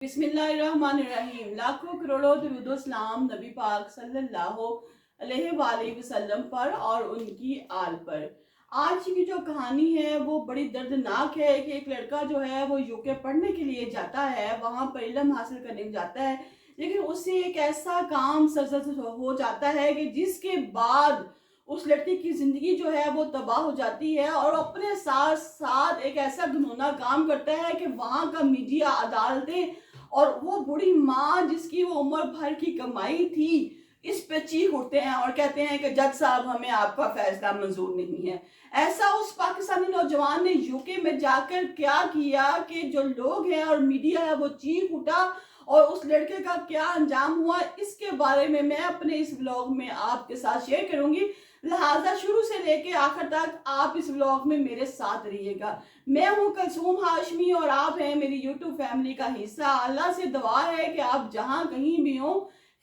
बिस्मिल्लाहिर्रहमानिर्रहीम। लाखों करोड़ों दुरूद सलाम नबी पाक सल्लल्लाहु अलैहि वसल्लम पर और उनकी आल पर। आज की जो कहानी है वो बड़ी दर्दनाक है कि एक लड़का जो है वो यूके पढ़ने के लिए जाता है, वहाँ पर इल्म हासिल करने जाता है, लेकिन उससे एक ऐसा काम सरजद हो जाता है कि जिसके बाद उस लड़की की ज़िंदगी जो है वो तबाह हो जाती है और अपने साथ साथ एक ऐसा घिनौना काम करता है कि वहाँ का मीडिया, अदालतें और वो बूढ़ी माँ जिसकी वो उम्र भर की कमाई थी, इस पे चीख उठते हैं और कहते हैं कि जज साहब हमें आपका फैसला मंजूर नहीं है। ऐसा उस पाकिस्तानी नौजवान ने यूके में जाकर क्या किया कि जो लोग हैं और मीडिया है वो चीख उठा और उस लड़के का क्या अंजाम हुआ, इसके बारे में मैं अपने इस व्लॉग में आपके साथ शेयर करूंगी। लिहाजा शुरू से लेके आखिर तक आप इस व्लॉग में मेरे साथ रहिएगा। मैं हूं कलसूम हाशमी और आप हैं मेरी यूट्यूब फैमिली का हिस्सा। अल्लाह से दुआ है कि आप जहां कहीं भी हो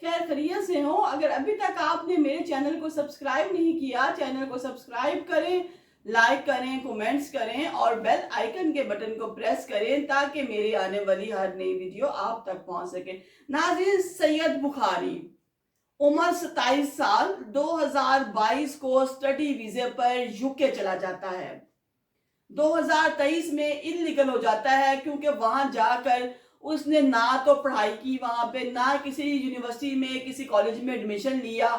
खैर खैरियत से हो। अगर अभी तक आपने मेरे चैनल को सब्सक्राइब नहीं किया, चैनल को सब्सक्राइब करें, लाइक करें, कमेंट्स करें और बेल आइकन के बटन को प्रेस करें ताकि मेरी आने वाली हर नई वीडियो आप तक पहुंच सके। नाज़रीन, सैयद बुखारी उम्र 27 साल 2022 को स्टडी वीजे पर यूके चला जाता है। 2023 में इलीगल हो जाता है क्योंकि वहां जाकर उसने ना तो पढ़ाई की वहां पे, ना किसी यूनिवर्सिटी में किसी कॉलेज में एडमिशन लिया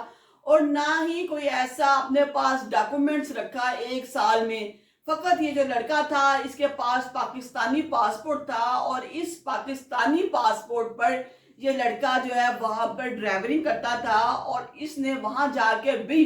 और ना ही कोई ऐसा अपने पास डॉक्यूमेंट्स रखा एक साल में। फकत ये जो लड़का था इसके पास पाकिस्तानी पासपोर्ट था और इस पाकिस्तानी पासपोर्ट पर ये लड़का जो है वहां पर ड्राइवरिंग करता था और इसने वहां जाकर भी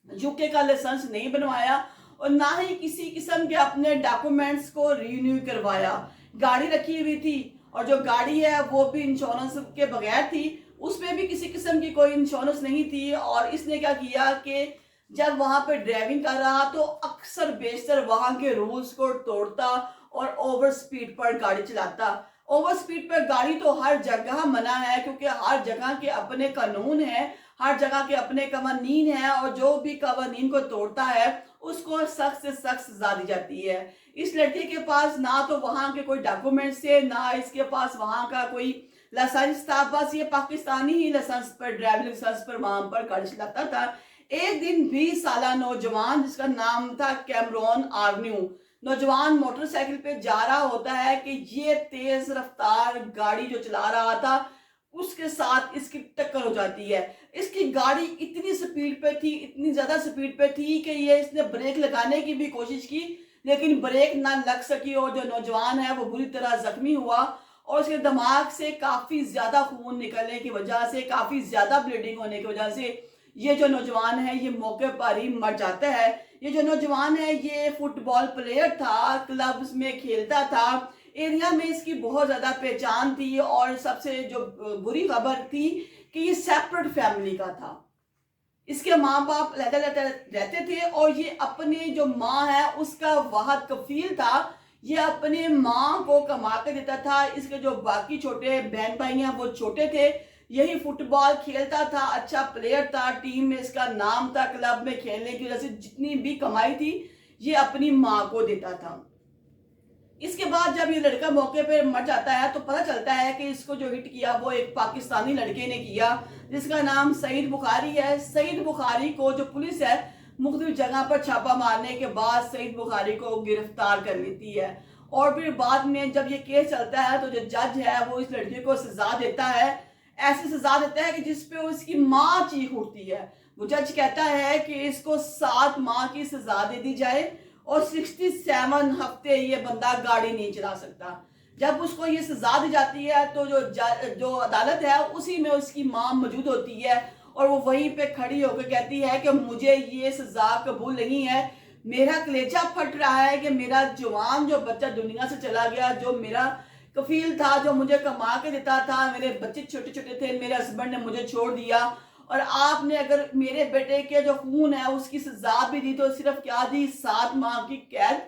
यूके का लाइसेंस नहीं बनवाया और ना ही किसी किस्म के अपने डॉक्यूमेंट्स को रिन्यू करवाया। गाड़ी रखी हुई थी और जो गाड़ी है वो भी इंश्योरेंस के बगैर थी, उसमें भी किसी किस्म की कोई इंश्योरेंस नहीं थी। और इसने क्या किया कि जब वहां पे ड्राइविंग कर रहा तो अक्सर बेशतर वहां के रूल्स को तोड़ता और ओवर स्पीड पर गाड़ी चलाता। ओवर स्पीड पर गाड़ी तो हर जगह मना है क्योंकि हर जगह के अपने कानून हैं, हर जगह के अपने कवानीन हैं और जो भी कवानीन को तोड़ता है उसको सख्त से सख्त सजा दी जाती है। इस लड़के के पास ना तो वहां के कोई डॉक्यूमेंट्स थे, ना इसके पास वहां का कोई लाइसेंस था, बस ये पाकिस्तानी ही लाइसेंस पर, ड्राइविंग लाइसेंस पर वहां पर गाड़ी चलाता था। एक दिन 20 साल नौजवान जिसका नाम था कैमरॉन आर्न्यू, नौजवान मोटरसाइकिल पे जा रहा होता है कि ये तेज रफ्तार गाड़ी जो चला रहा था उसके साथ इसकी टक्कर हो जाती है। इसकी गाड़ी इतनी स्पीड पे थी, इतनी ज्यादा स्पीड पे थी कि ये इसने ब्रेक लगाने की भी कोशिश की लेकिन ब्रेक ना लग सकी और जो नौजवान है वो बुरी तरह जख्मी हुआ और उसके दिमाग से काफी ज्यादा खून निकलने की वजह से, काफी ज्यादा ब्लीडिंग होने की वजह से ये जो नौजवान है ये मौके पर ही मर जाता है। ये जो नौजवान है ये फुटबॉल प्लेयर था, क्लब्स में खेलता था, एरिया में इसकी बहुत ज्यादा पहचान थी और सबसे जो बुरी खबर थी कि ये सेपरेट फैमिली का था। इसके माँ बाप अलग-अलग रहते थे और ये अपने जो माँ है उसका वाहद कफील था। ये अपने माँ को कमा के देता था। इसके जो बाकी छोटे बहन भाई हैं वो छोटे थे। यही फुटबॉल खेलता था, अच्छा प्लेयर था, टीम में इसका नाम था, क्लब में खेलने की वजह से जितनी भी कमाई थी ये अपनी माँ को देता था। इसके बाद जब ये लड़का मौके पे मर जाता है तो पता चलता है कि इसको जो हिट किया वो एक पाकिस्तानी लड़के ने किया जिसका नाम सईद बुखारी है। सईद बुखारी को जो पुलिस है मुख्तलिफ जगह पर छापा मारने के बाद सईद बुखारी को गिरफ्तार कर लेती है और फिर बाद में जब ये केस चलता है तो जो जज है वो इस लड़के को सजा देता है। ऐसी सजा देता है कि जिसपे उसकी माँ चीख उठती है। वो जज कहता है कि इसको 7 माह की सजा दे दी जाए और 67 हफ्ते ये बंदा गाड़ी नहीं चला सकता। जब उसको ये सजा दी जाती है तो जो अदालत है उसी में उसकी माँ मौजूद होती है और वो वहीं पे खड़ी होकर कहती है कि मुझे ये सजा कबूल नहीं है। मेरा कलेजा फट रहा है कि मेरा जवान जो बच्चा दुनिया से चला गया, जो मेरा कफील था, जो मुझे कमा के देता था, मेरे बच्चे छोटे छोटे थे, मेरे हस्बैंड ने मुझे छोड़ दिया और आपने अगर मेरे बेटे के जो खून है उसकी सजा भी दी तो सिर्फ क्या दी, 7 माह की कैद।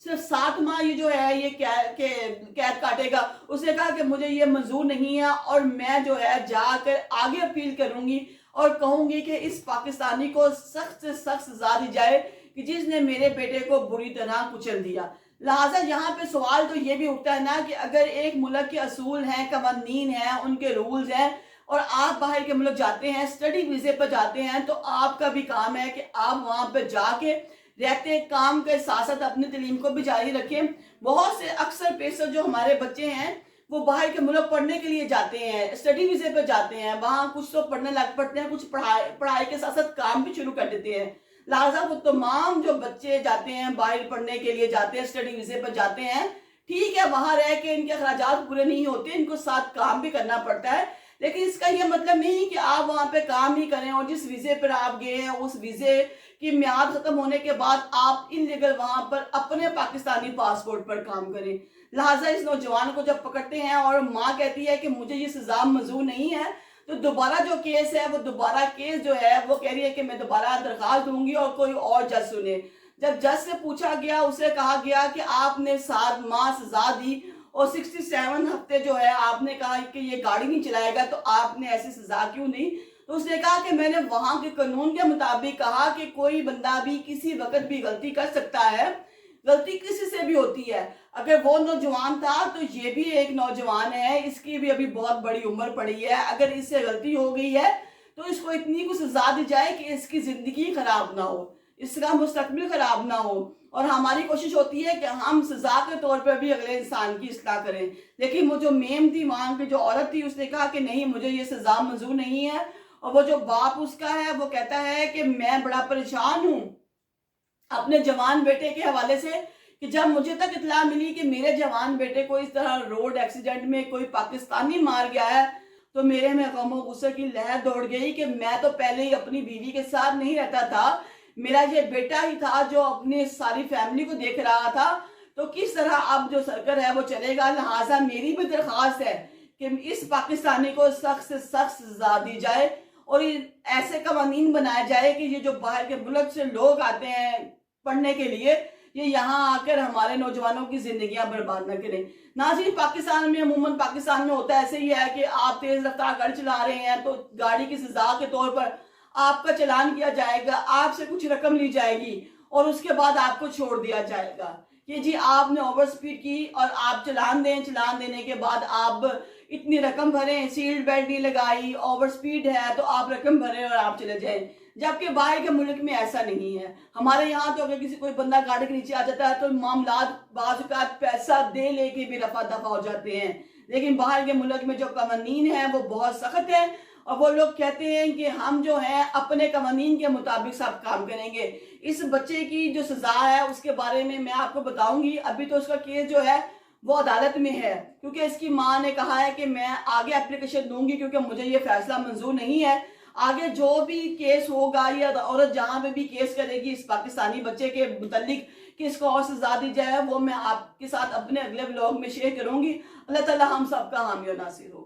सिर्फ 7 माह ये जो है ये कैद काटेगा। उसने कहा कि मुझे ये मंजूर नहीं है और मैं जो है जाकर आगे अपील करूंगी और कहूंगी कि इस पाकिस्तानी को सख्त से सख्त सजा दी जाए कि जिसने मेरे बेटे को बुरी तरह कुचल दिया। लिहाजा यहाँ पे सवाल तो ये भी उठता है ना कि अगर एक मुल्क के असूल हैं, कवानीन हैं, उनके रूल्स हैं और आप बाहर के मुल्क जाते हैं, स्टडी वीज़े पर जाते हैं, तो आपका भी काम है कि आप वहाँ पर जाके रहते काम के साथ साथ अपनी तालीम को भी जारी रखें। बहुत से अक्सर पेशर जो हमारे बच्चे हैं वो बाहर के मुल्क पढ़ने के लिए जाते हैं, स्टडी वीज़े पर जाते हैं, वहाँ कुछ तो पढ़ने लग पड़ते हैं, कुछ पढ़ाई के साथ साथ काम भी शुरू कर देते हैं। लिहाजा वो तमाम जो बच्चे जाते हैं बाहर पढ़ने के लिए जाते हैं, स्टडी वीज़े पर जाते हैं, ठीक है वहाँ रह के इनके अखराजात पूरे नहीं होते, इनको साथ काम भी करना पड़ता है, लेकिन इसका ये मतलब नहीं कि आप वहाँ पे काम ही करें और जिस वीज़े पर आप गए हैं उस वीज़े की म्याद खत्म होने के बाद आप इनलीगल वहाँ पर अपने पाकिस्तानी पासपोर्ट पर काम करें। लिहाजा इस नौजवान को जब पकड़ते हैं और माँ कहती है कि मुझे ये सजा मंजूर नहीं है, तो दोबारा जो केस है वो दोबारा केस जो है वो कह रही है कि मैं दोबारा दरखास्त दूंगी और कोई और जज सुने। जब जज से पूछा गया, उसे कहा गया कि आपने 7 माह सजा दी और 67 हफ्ते जो है आपने कहा कि ये गाड़ी नहीं चलाएगा, तो आपने ऐसी सजा क्यों नहीं? तो उसने कहा कि मैंने वहां के कानून के मुताबिक कहा कि कोई बंदा भी किसी वक्त भी गलती कर सकता है, गलती किसी से भी होती है। अगर वो नौजवान था तो ये भी एक नौजवान है, इसकी भी अभी बहुत बड़ी उम्र पड़ी है, अगर इससे गलती हो गई है तो इसको इतनी कुछ सजा दी जाए कि इसकी जिंदगी खराब ना हो, इसका मुस्तकबिल खराब ना हो। और हमारी कोशिश होती है कि हम सजा के तौर पर भी अगले इंसान की इस्लाह करें, लेकिन वो जो मेम थी वहां की जो औरत थी उसने कहा कि नहीं मुझे ये सजा मंजूर नहीं है। और वो जो बाप उसका है वो कहता है कि मैं बड़ा परेशान हूं अपने जवान बेटे के हवाले से कि जब मुझे तक इत्तला मिली कि मेरे जवान बेटे को इस तरह रोड एक्सीडेंट में कोई पाकिस्तानी मार गया है, तो मेरे में गम और गुस्से की लहर दौड़ गई कि मैं तो पहले ही अपनी बीवी के साथ नहीं रहता था, मेरा ये बेटा ही था जो अपनी सारी फैमिली को देख रहा था, तो किस तरह अब जो सर्कल है वो चलेगा। लिहाजा मेरी भी दरख्वास्त है कि इस पाकिस्तानी को सख्त से सख्त सजा दी जाए और ऐसे कवानीन बनाया जाए कि ये जो बाहर के मुल्क से लोग आते हैं पढ़ने के लिए, ये यहाँ आकर हमारे नौजवानों की जिंदगियां बर्बाद न करें। नाज़रीन, पाकिस्तान में अमूमन पाकिस्तान में होता ऐसे ही है कि आप तेज रफ्तार गाड़ी चला रहे हैं तो गाड़ी की सजा के तौर पर आपका चालान किया जाएगा, आपसे कुछ रकम ली जाएगी और उसके बाद आपको छोड़ दिया जाएगा कि जी आपने ओवर स्पीड की और आप चलान दें, चलान देने के बाद आप इतनी रकम भरें, सीट बेल्ट नहीं लगाई, ओवर स्पीड है तो आप रकम भरें और आप चले जाएं। जबकि बाहर के मुल्क में ऐसा नहीं है। हमारे यहाँ तो अगर किसी कोई बंदा गाड़ी के नीचे आ जाता है तो मामलात बाज़ का पैसा दे लेके भी रफा दफा हो जाते हैं, लेकिन बाहर के मुल्क में जो कवानीन है वो बहुत सख्त है और वो लोग कहते हैं कि हम जो है अपने कवानीन के मुताबिक सब काम करेंगे। इस बच्चे की जो सजा है उसके बारे में मैं आपको बताऊंगी। अभी तो उसका केस जो है वो अदालत में है, क्योंकि इसकी माँ ने कहा है कि मैं आगे एप्लीकेशन दूंगी क्योंकि मुझे ये फैसला मंजूर नहीं है। आगे जो भी केस होगा या औरत जहां पे भी केस करेगी इस पाकिस्तानी बच्चे के मुतल्लिक कि इसको और सजा दी जाए, वो मैं आपके साथ अपने अगले व्लॉग में शेयर करूंगी। अल्लाह ताला हम सबका हामी और नासिर हो।